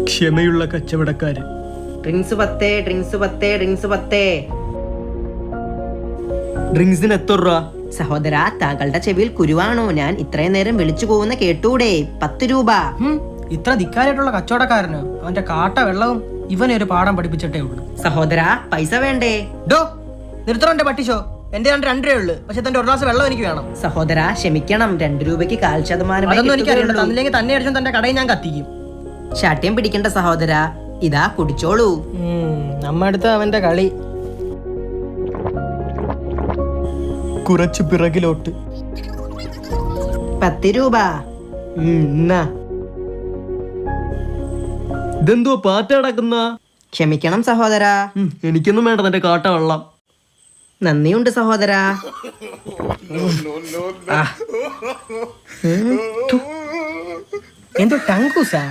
ക്ഷമയുള്ള കച്ചവടക്കാര്. Drinks 10, drinks 10, drinks 10. ഡ്രിങ്ക്സിന് എത്ര രൂപ? സഹോദര, താങ്കളുടെ ചെവിയിൽ കുരുവാണോ? ഞാൻ ഇത്രയും നേരം വിളിച്ചു പോകുന്ന കേട്ടൂടെ? 10 രൂപ. ഇത്ര ധിക്കാരായിട്ടുള്ള കച്ചവടക്കാരന് അവന്റെ കാട്ട വെള്ളവും ഇവനെ ഒരു പാഠം പഠിപ്പിച്ചിട്ടേ ഉള്ളൂ. സഹോദര, പൈസ വേണ്ടേ? ഡോ നിർത്തണോന്റെ പട്ടിഷോ, എന്റെ 2 രൂപയേ ഉള്ളൂ. പക്ഷെ തന്റെ 1 ഗ്ലാസ് വെള്ളം എനിക്ക് വേണം. സഹോദര ക്ഷമിക്കണം, 2 രൂപയ്ക്ക് 1/4%. അതൊന്നും എനിക്കറിയണ്ട. തന്നില്ലെങ്കിൽ തന്നെ അടിച്ചും തന്റെ കടയിൽ ഞാൻ കത്തിക്കും. ശാഠ്യം പിടിക്കണ്ട സഹോദര, ഇതാ കുടിച്ചോളൂ. നമ്മ അടുത്ത അവന്റെ കളി. കുറച്ചു പിറകിലോട്ട്. 10 രൂപ. ഇതെന്തോ പാറ്റ കിടക്കുന്ന? ക്ഷമിക്കണം സഹോദര. എനിക്കൊന്നും വേണ്ട തന്റെ കാട്ട വെള്ളം. നന്ദിയുണ്ട് സഹോദര. എന്തോ ടങ്കൂസാ.